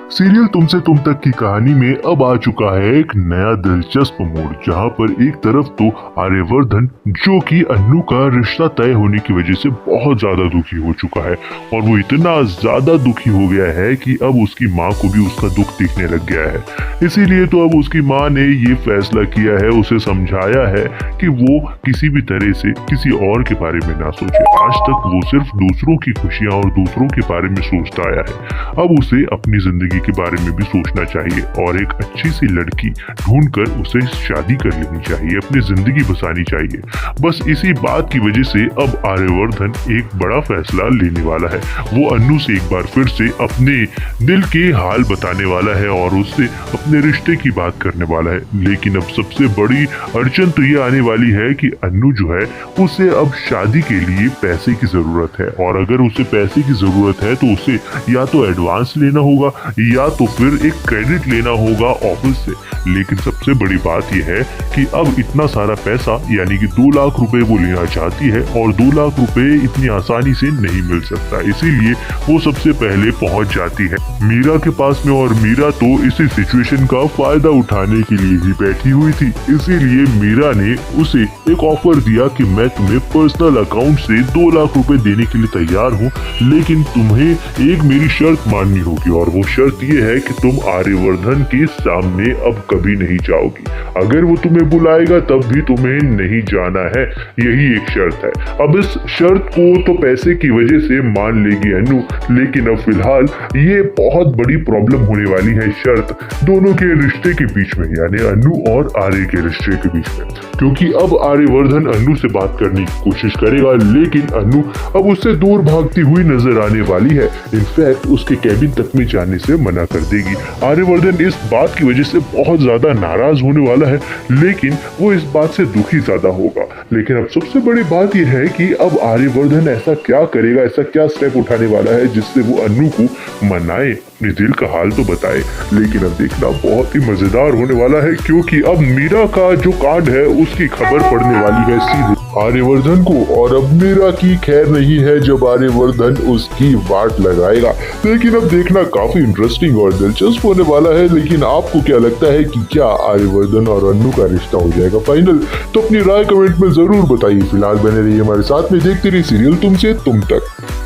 Serial तुमसे तुम तक की कहानी में अब आ चुका है एक नया दिलचस्प मोड़, जहां पर एक तरफ तो आर्यवर्धन जो कि अन्नू का रिश्ता तय होने की वजह से बहुत ज्यादा दुखी हो चुका है और वो इतना ज्यादा दुखी हो गया है कि अब उसकी माँ को भी उसका दुख दिखने लग गया है। इसीलिए तो अब उसकी माँ ने ये फैसला किया है, उसे समझाया है कि वो किसी भी तरह से किसी और के बारे में ना सोचे। आज तक वो सिर्फ दूसरों की खुशियां और दूसरों के बारे में सोचता आया है। अब उसे अपनी जिंदगी के बारे में भी सोचना चाहिए और एक अच्छी सी लड़की ढूंढकर उसे शादी कर लेनी चाहिए, अपनी जिंदगी बसानी चाहिए। बस इसी बात की वजह से अब आर्यवर्धन एक बड़ा फैसला लेने वाला है। वो अन्नू से एक बार फिर से अपने दिल के हाल बताने वाला है और उससे अपने रिश्ते की बात करने वाला है। लेकिन अब सबसे बड़ी अड़चन तो ये आने वाली है कि अन्नू जो है उसे अब शादी के लिए पैसे की जरूरत है और अगर उसे पैसे की जरूरत है तो उसे या तो एडवांस लेना होगा या तो फिर एक क्रेडिट लेना होगा ऑफिस से। लेकिन सबसे बड़ी बात यह है कि अब इतना सारा पैसा यानी कि 2 लाख रुपए वो लेना चाहती है और 2 लाख रुपए इतनी आसानी से नहीं मिल सकता। इसीलिए वो सबसे पहले पहुंच जाती है मीरा के पास में और मीरा तो इसी सिचुएशन का फायदा उठाने के लिए ही बैठी हुई थी। इसीलिए मीरा ने उसे एक ऑफर दिया कि मैं तुम्हें पर्सनल अकाउंट से 2 लाख रुपए देने के लिए तैयार हूँ, लेकिन तुम्हें एक मेरी शर्त माननी होगी और वो शर्त ये है कि तुम आर्यवर्धन के सामने अब कभी नहीं जाओगी। अगर वो तुम्हें बुलाएगा तब भी तुम्हें नहीं जाना है, यही एक शर्त है। अब इस शर्त को तो पैसे की वजह से मान लेगी अन्नू, लेकिन अब फिलहाल ये बहुत बड़ी प्रॉब्लम होने वाली है शर्त दोनों के रिश्ते के बीच में, यानी अन्नू और आर्य के रिश्ते के बीच में। क्योंकि अब आर्यवर्धन अन्नू से बात करने की कोशिश करेगा, लेकिन अन्नू अब उससे दूर भागती हुई नजर आने वाली है। इनफैक्ट उसके कैबिन तक में जाने से मना कर देगी। आर्यवर्धन इस बात की वजह से बहुत ज्यादा नाराज होने वाला है, लेकिन वो इस बात से दुखी ज्यादा होगा। लेकिन अब सबसे बड़ी बात यह है कि अब आर्यवर्धन ऐसा क्या करेगा, ऐसा क्या स्टेप उठाने वाला है जिससे वो अन्नू को मनाए, अपने दिल का हाल तो बताए। लेकिन अब देखना बहुत ही मजेदार होने वाला है, क्योंकि अब मीरा का जो कांड है उसकी खबर पड़ने वाली है सीधे आर्यवर्धन को और अब मीरा की खैर नहीं है जब आर्यवर्धन उसकी वाट लगाएगा। लेकिन अब देखना काफी इंटरेस्टिंग और दिलचस्प होने वाला है। लेकिन आपको क्या लगता है कि क्या आर्यवर्धन और अन्नू का रिश्ता हो जाएगा फाइनल? तो अपनी राय कमेंट में जरूर बताइए। फिलहाल बने रहिए हमारे साथ में, देखते रहिए सीरियल तुमसे तुम तक।